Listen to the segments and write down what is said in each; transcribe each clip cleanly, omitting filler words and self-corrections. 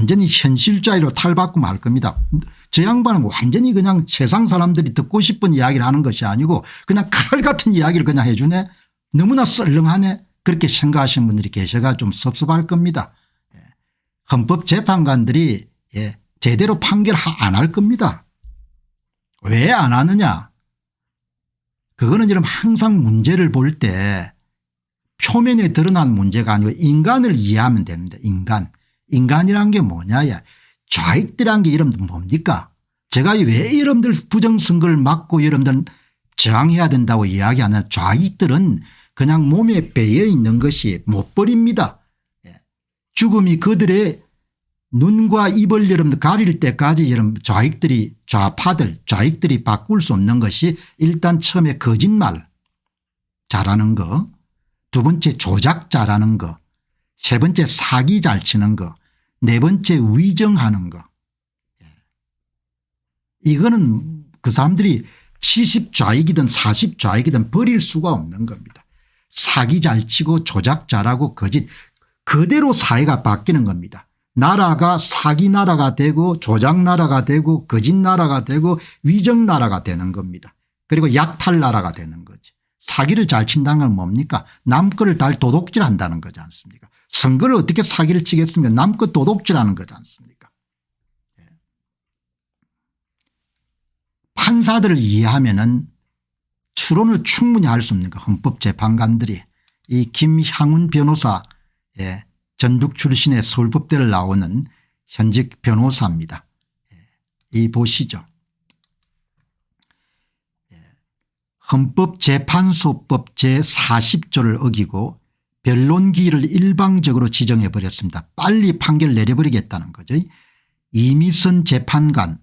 완전히 현실주의로 탈바꿈 할 겁니다. 저 양반은 완전히 그냥 세상 사람들이 듣고 싶은 이야기를 하는 것이 아니고 그냥 칼 같은 이야기를 그냥 해 주네. 너무나 썰렁하네. 그렇게 생각하시는 분들이 계셔가 좀 섭섭할 겁니다. 헌법재판관들이 제대로 판결 안 할 겁니다. 왜 안 하느냐. 그거는 여러분 항상 문제를 볼 때 표면에 드러난 문제가 아니고 인간을 이해하면 되는데 인간이란 게 뭐냐. 좌익들이란 게 여러분들 뭡니까. 제가 왜 여러분들 부정선거를 막고 여러분들 저항해야 된다고 이야기하냐. 좌익들은 그냥 몸에 배어 있는 것이 못 버립니다. 죽음이 그들의 눈과 입을 여러분들 가릴 때까지 여러분 좌익들이 바꿀 수 없는 것이 일단 처음에 거짓말 잘하는 거, 두 번째 조작 잘하는 거, 세 번째 사기 잘 치는 거, 네 번째 위정하는 거. 이거는 그 사람들이 70좌익이든 40좌익이든 버릴 수가 없는 겁니다. 사기 잘 치고 조작 잘하고 거짓 그대로 사회가 바뀌는 겁니다. 나라가 사기 나라가 되고 조작 나라가 되고 거짓 나라가 되고 위정 나라가 되는 겁니다. 그리고 약탈 나라가 되는 거지. 사기를 잘 친다는 건 뭡니까. 남 거를 다 도둑질한다는 거지 않습니까. 선거를 어떻게 사기를 치겠습니까. 남 거 도둑질하는 거지 않습니까. 판사들을 이해하면은 추론을 충분히 할 수 없는 거. 헌법재판관들이 이 김향훈 변호사 전북 출신의 서울법대를 나오는 현직 변호사입니다. 이 보시죠. 헌법재판소법 제40조를 어기고 변론기일을 일방적으로 지정해 버렸습니다. 빨리 판결 내려버리겠다는 거죠. 이미선 재판관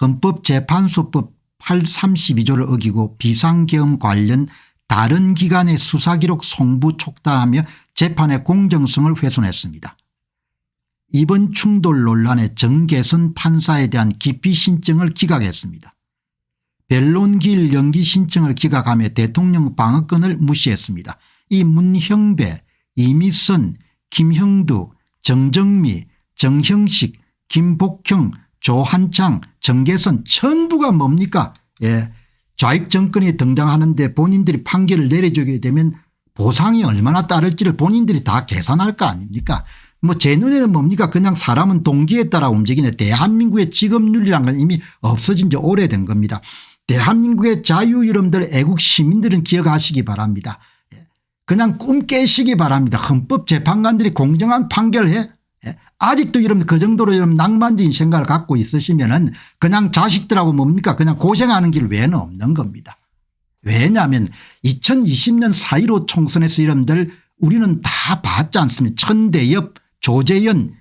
헌법재판소법 32조를 어기고 비상계엄 관련 다른 기관의 수사기록 송부 촉다하며 재판의 공정성을 훼손했습니다. 이번 충돌 논란의 정계선 판사에 대한 기피 신청을 기각했습니다. 변론기일 연기 신청을 기각하며 대통령 방어권을 무시했습니다. 이 문형배, 이미선, 김형두, 정정미, 정형식, 김복형, 조한창, 정계선 전부가 뭡니까. 좌익 정권이 등장하는데 본인들이 판결을 내려주게 되면 보상이 얼마나 따를지를 본인들이 다 계산할 거 아닙니까. 뭐 제 눈에는 뭡니까. 그냥 사람은 동기에 따라 움직이네. 대한민국의 직업윤리란 건 이미 없어진 지 오래된 겁니다. 대한민국의 자유 여러분들 애국 시민들은 기억하시기 바랍니다. 그냥 꿈 깨시기 바랍니다. 헌법재판관들이 공정한 판결해. 아직도 여러분 그 정도로 여러분 낭만적인 생각을 갖고 있으시면은 그냥 자식들하고 뭡니까 그냥 고생하는 길 외에는 없는 겁니다. 왜냐하면 2020년 4.15 총선에서 여러분들 우리는 다 봤지 않습니까. 천대엽, 조재현,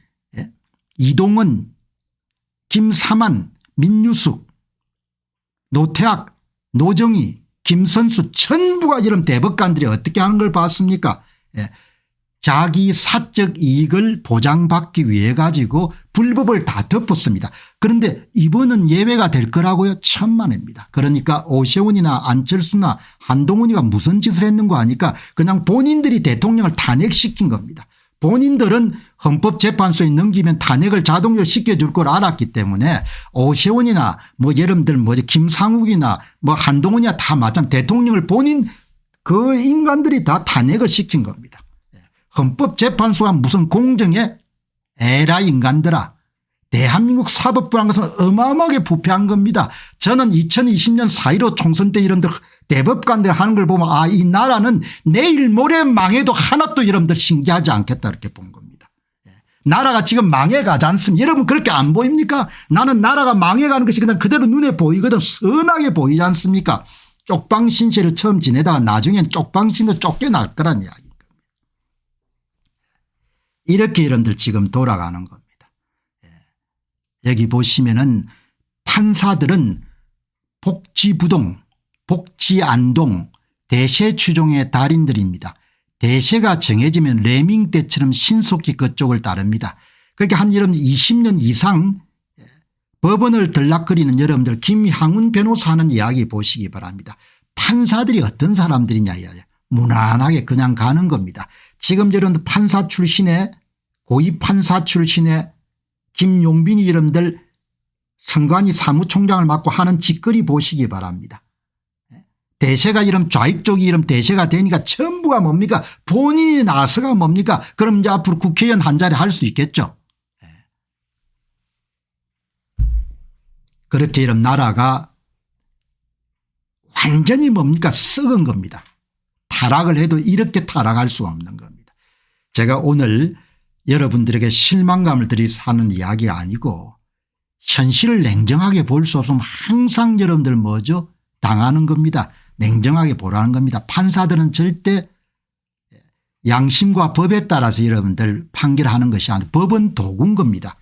이동원, 김사만, 민유숙, 노태악, 노정희, 김선수 전부가 이런 대법관들이 어떻게 하는 걸 봤습니까. 자기 사적 이익을 보장받기 위해 가지고 불법을 다 덮었습니다. 그런데 이번은 예외가 될 거라고요. 천만입니다. 그러니까 오세훈이나 안철수나 한동훈이가 무슨 짓을 했는 거 아니까 그냥 본인들이 대통령을 탄핵시킨 겁니다. 본인들은 헌법재판소에 넘기면 탄핵을 자동적으로 시켜줄 걸 알았기 때문에 오세훈이나 뭐 여러분들 뭐 김상욱이나 뭐 한동훈이나 다 마찬가지 대통령을 본인 그 인간들이 다 탄핵을 시킨 겁니다. 헌법재판소가 무슨 공정해? 에라 인간들아. 대한민국 사법부란 것은 어마어마하게 부패한 겁니다. 저는 2020년 4.15 총선 때 이런들 대법관들 하는 걸 보면 아, 이 나라는 내일 모레 망해도 하나도 여러분들 신기하지 않겠다 이렇게 본 겁니다. 나라가 지금 망해가지 않습니까? 여러분 그렇게 안 보입니까? 나는 나라가 망해가는 것이 그냥 그대로 눈에 보이거든. 선하게 보이지 않습니까? 쪽방신세를 처음 지내다가 나중엔 쪽방신으로 쫓겨날 거란 이야기. 이렇게 여러분들 지금 돌아가는 겁니다. 여기 보시면은 판사들은 복지부동, 복지안동, 대세추종의 달인들입니다. 대세가 정해지면 레밍 때처럼 신속히 그쪽을 따릅니다. 그러니까 한 여러분 20년 이상 법원을 들락거리는 여러분들 김향훈 변호사 하는 이야기 보시기 바랍니다. 판사들이 어떤 사람들이냐 무난하게 그냥 가는 겁니다. 지금 여러분들 판사 출신의 고위 판사 출신의 김용빈이 여러분들 선관위 사무총장을 맡고 하는 짓거리 보시기 바랍니다. 대세가 이런 좌익 쪽이 이런 대세가 되니까 전부가 뭡니까? 본인이 나서가 뭡니까? 그럼 이제 앞으로 국회의원 한 자리 할 수 있겠죠. 그렇게 이런 나라가 완전히 뭡니까? 썩은 겁니다. 타락을 해도 이렇게 타락할 수가 없는 겁니다. 제가 오늘 여러분들에게 실망감을 드리서 하는 이야기가 아니고 현실을 냉정하게 볼 수 없으면 항상 여러분들 뭐죠? 당하는 겁니다. 냉정하게 보라는 겁니다. 판사들은 절대 양심과 법에 따라서 여러분들 판결하는 것이 아니라 법은 도구인 겁니다.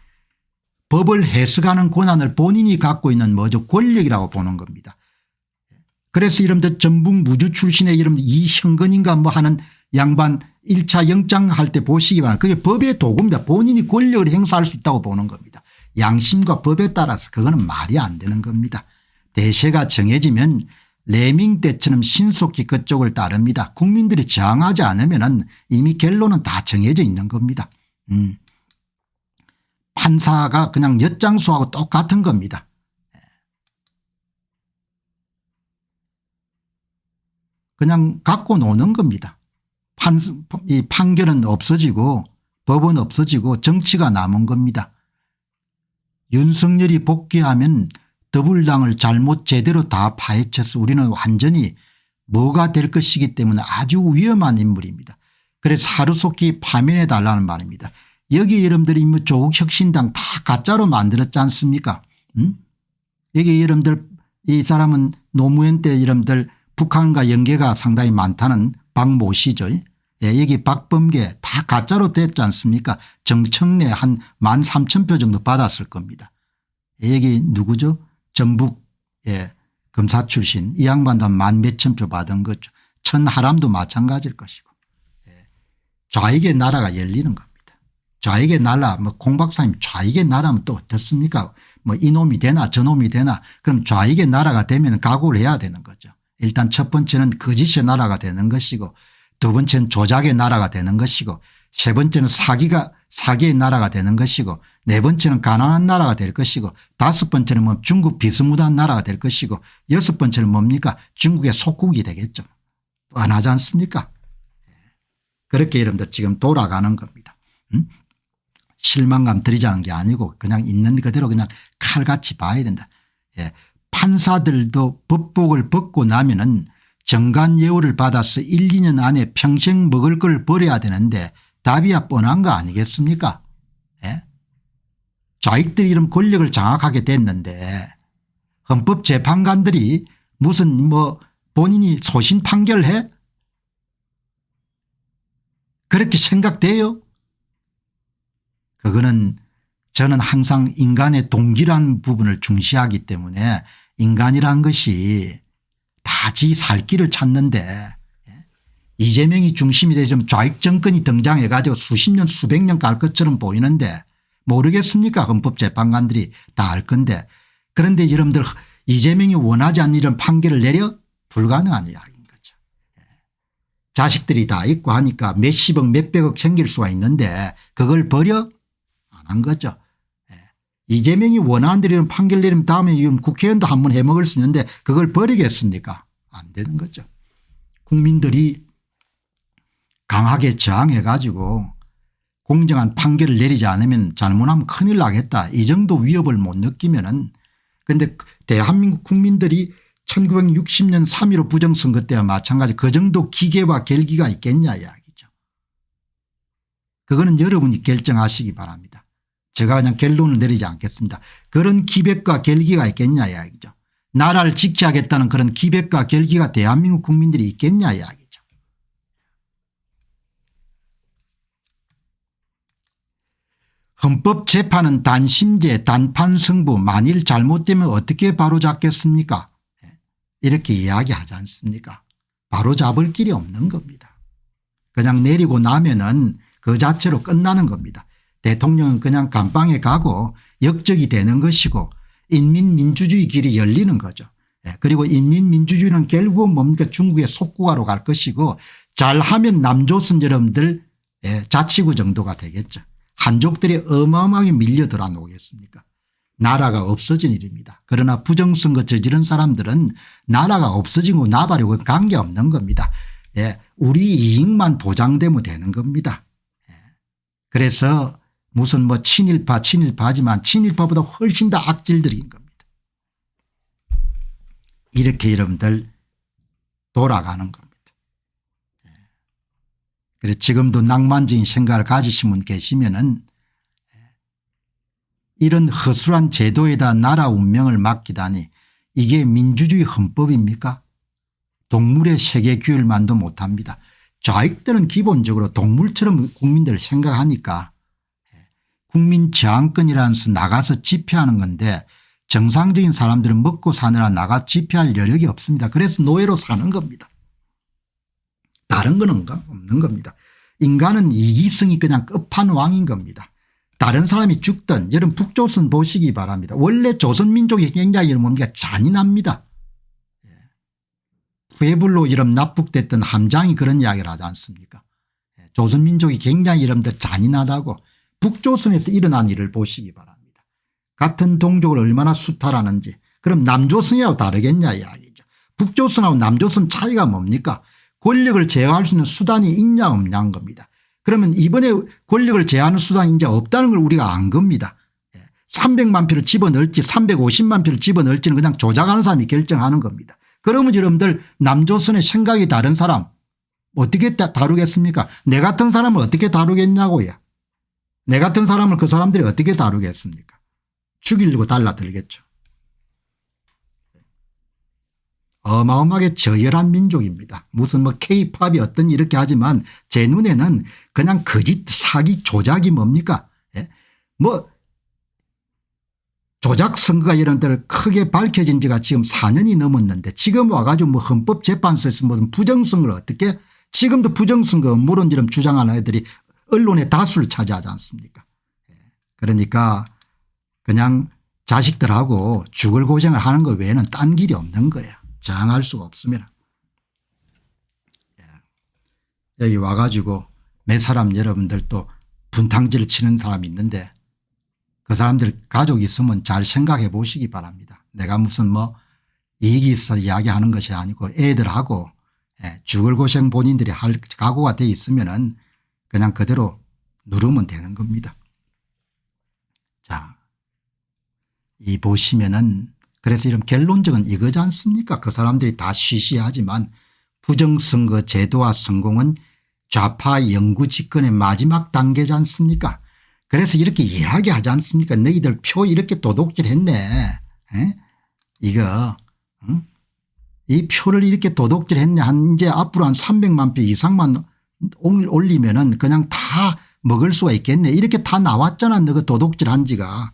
법을 해석하는 권한을 본인이 갖고 있는 뭐죠? 권력이라고 보는 겁니다. 그래서 여러분들 전북 무주 출신의 여러분들 이형근인가 뭐 하는 양반 1차 영장 할 때 보시기 바랍니다. 그게 법의 도구입니다. 본인이 권력을 행사할 수 있다고 보는 겁니다. 양심과 법에 따라서 그거는 말이 안 되는 겁니다. 대세가 정해지면 레밍 때처럼 신속히 그쪽을 따릅니다. 국민들이 저항하지 않으면 이미 결론은 다 정해져 있는 겁니다. 판사가 그냥 엿장수하고 똑같은 겁니다. 그냥 갖고 노는 겁니다. 이 판결은 없어지고 법은 없어지고 정치가 남은 겁니다. 윤석열이 복귀하면 더불당을 잘못 제대로 다 파헤쳐서 우리는 완전히 뭐가 될 것이기 때문에 아주 위험한 인물입니다. 그래서 하루속히 파면해 달라는 말입니다. 여기 여러분들이 뭐 조국혁신당 다 가짜로 만들었지 않습니까? 여기 여러분들 이 사람은 노무현 때 여러분들 북한과 연계가 상당히 많다는 박모 씨죠. 예, 여기 박범계 다 가짜로 됐지 않습니까? 정청래 한 13,000표 정도 받았을 겁니다. 여기 누구죠? 전북 검사 출신 이 양반도 한 만 몇천 표 받은 거죠. 천하람도 마찬가지일 것이고. 좌익의 나라가 열리는 겁니다. 좌익의 나라 뭐 공 박사님 좌익의 나라면 또 어떻습니까? 뭐 이놈이 되나 저놈이 되나 그럼 좌익의 나라가 되면 각오를 해야 되는 거죠. 일단 첫 번째는 거짓의 나라가 되는 것이고 두 번째는 조작의 나라가 되는 것이고 세 번째는 사기의 나라가 되는 것이고 네 번째는 가난한 나라가 될 것이고 다섯 번째는 뭐 중국 비스무리한 나라가 될 것이고 여섯 번째는 뭡니까? 중국의 속국이 되겠죠. 뻔하지 않습니까? 그렇게 여러분들 지금 돌아가는 겁니다. 실망감 드리자는 게 아니고 그냥 있는 그대로 그냥 칼같이 봐야 된다. 예. 판사들도 법복을 벗고 나면은 정관예우를 받아서 1, 2년 안에 평생 먹을 걸 버려야 되는데 답이야 뻔한 거 아니겠습니까? 예? 좌익들이 이런 권력을 장악하게 됐는데 헌법재판관들이 무슨 뭐 본인이 소신 판결해? 그렇게 생각돼요? 그거는 저는 항상 인간의 동기란 부분을 중시하기 때문에 인간이란 것이 다 지 살 길을 찾는데 이재명이 중심이 되죠. 좌익 정권이 등장해 가지고 수십 년 수백 년 갈 것처럼 보이는데 모르겠습니까? 헌법재판관들이 다 알 건데 그런데 여러분들 이재명이 원하지 않는 이런 판결을 내려 불가능한 이야기인 거죠. 자식들이 다 있고 하니까 몇십억 몇백억 생길 수가 있는데 그걸 버려? 안 한 거죠. 이재명이 원하는 대로 이런 판결 내리면 다음에 국회의원도 한번 해먹을 수 있는데 그걸 버리겠습니까? 안 되는 거죠. 국민들이 강하게 저항해 가지고 공정한 판결을 내리지 않으면 잘못하면 큰일 나겠다 이 정도 위협을 못 느끼면은 그런데 대한민국 국민들이 1960년 3.15 부정선거 때와 마찬가지 그 정도 기계와 결기가 있겠냐 이야기죠. 그거는 여러분이 결정하시기 바랍니다. 제가 그냥 결론을 내리지 않겠습니다. 그런 기백과 결기가 있겠냐 이야기죠. 나라를 지켜야겠다는 그런 기백과 결기가 대한민국 국민들이 있겠냐 이야기죠. 헌법재판은 단심제 단판승부 만일 잘못되면 어떻게 바로잡겠습니까? 이렇게 이야기하지 않습니까? 바로잡을 길이 없는 겁니다. 그냥 내리고 나면은 그 자체로 끝나는 겁니다. 대통령은 그냥 감방에 가고 역적이 되는 것이고 인민민주주의 길이 열리는 거죠. 그리고 인민민주주의는 결국은 뭡니까? 중국의 속국화로 갈 것이고 잘하면 남조선 여러분들 자치구 정도가 되겠죠. 한족들이 어마어마하게 밀려들어 놓겠습니까? 나라가 없어진 일입니다. 그러나 부정선거 저지른 사람들은 나라가 없어지고 나발이고 관계없는 겁니다. 예, 우리 이익만 보장되면 되는 겁니다. 예. 그래서 무슨 뭐 친일파지만 친일파보다 훨씬 더 악질들인 겁니다. 이렇게 여러분들 돌아가는 겁니다. 예. 그래서 지금도 낭만적인 생각을 가지신 분 계시면은 이런 허술한 제도에다 나라 운명을 맡기다니 이게 민주주의 헌법입니까? 동물의 세계 규율만도 못합니다. 좌익들은 기본적으로 동물처럼 국민들을 생각하니까 국민 저항권이라는 서 나가서 집회하는 건데 정상적인 사람들은 먹고 사느라 나가 집회할 여력이 없습니다. 그래서 노예로 사는 겁니다. 다른 건 없는 겁니다. 인간은 이기성이 그냥 끝판왕인 겁니다. 다른 사람이 죽든 여러분 북조선 보시기 바랍니다. 원래 조선민족이 굉장히 뭡니까 잔인합니다. 푸에블로 이름 납북됐던 함장이 그런 이야기를 하지 않습니까? 조선민족이 굉장히 여러분들 잔인하다고 북조선에서 일어난 일을 보시기 바랍니다. 같은 동족을 얼마나 수탈하는지. 그럼 남조선이라고 다르겠냐 이야기죠. 북조선하고 남조선 차이가 뭡니까? 권력을 제어할 수 있는 수단이 있냐 없냐는 겁니다. 그러면 이번에 권력을 제어하는 수단이 이제 없다는 걸 우리가 안 겁니다. 300만 표를 집어넣을지 350만 표를 집어넣을지는 그냥 조작하는 사람이 결정하는 겁니다. 그러면 여러분들 남조선의 생각이 다른 사람 어떻게 다루겠습니까? 내 같은 사람을 어떻게 다루겠냐고요. 내 같은 사람을 그 사람들이 어떻게 다루겠습니까? 죽이려고 달라들겠죠. 어마어마하게 저열한 민족입니다. 무슨 뭐 K-팝이 어떤 이렇게 하지만 제 눈에는 그냥 거짓 사기 조작이 뭡니까? 예? 뭐 조작 선거가 이런 데를 크게 밝혀진 지가 지금 4년이 넘었는데 지금 와가지고 뭐 헌법재판소에서 무슨 부정선거를 어떻게 지금도 부정선거 음모론 이름 주장하는 애들이 언론의 다수를 차지하지 않습니까? 그러니까 그냥 자식들하고 죽을 고생을 하는 것 외에는 딴 길이 없는 거예요. 저항할 수가 없으면. 여기 와가지고 몇 사람 여러분들 또 분탕질을 치는 사람이 있는데 그 사람들 가족이 있으면 잘 생각해 보시기 바랍니다. 내가 무슨 뭐 이익이 있어 이야기하는 것이 아니고 애들하고 죽을 고생 본인들이 할 각오가 돼 있으면은 그냥 그대로 누르면 되는 겁니다. 자, 이 보시면은 그래서 이런 결론적은 이거지 않습니까? 그 사람들이 다 시시하지만 부정선거 제도화 성공은 좌파 영구 집권의 마지막 단계지 않습니까? 그래서 이렇게 이야기하지 않습니까? 너희들 표 이렇게 도둑질했네. 에? 이거 이 표를 이렇게 도둑질했네. 한 이제 앞으로 한 300만 표 이상만 올리면은 그냥 다 먹을 수가 있겠네. 이렇게 다 나왔잖아. 너가 도둑질한 지가.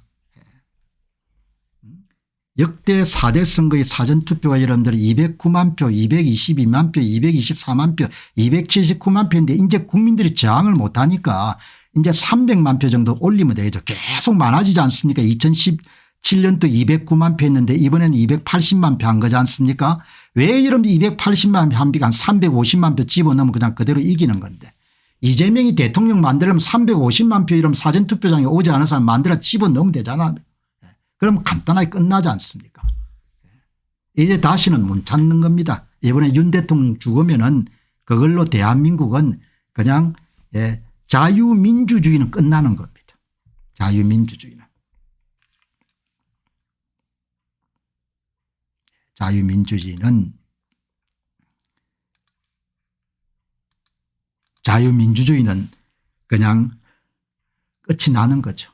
역대 4대 선거의 사전투표가 여러분들 209만 표 222만 표 224만 표 279만 표인데 이제 국민들이 저항을 못하니까 이제 300만 표 정도 올리면 되죠. 계속 많아지지 않습니까? 2017년도 209만 표 했는데 이번에는 280만 표 한 거지 않습니까? 왜 여러분들 280만 표 한 비가 한 350만 표 집어넣으면 그냥 그대로 이기는 건데 이재명이 대통령 만들려면 350만 표 이러면 사전투표장에 오지 않은 사람 만들어 집어넣으면 되잖아. 그럼 간단하게 끝나지 않습니까? 이제 다시는 못 찾는 겁니다. 이번에 윤 대통령 죽으면은 그걸로 대한민국은 그냥 자유민주주의는 끝나는 겁니다. 자유민주주의는. 자유민주주의는 그냥 끝이 나는 거죠.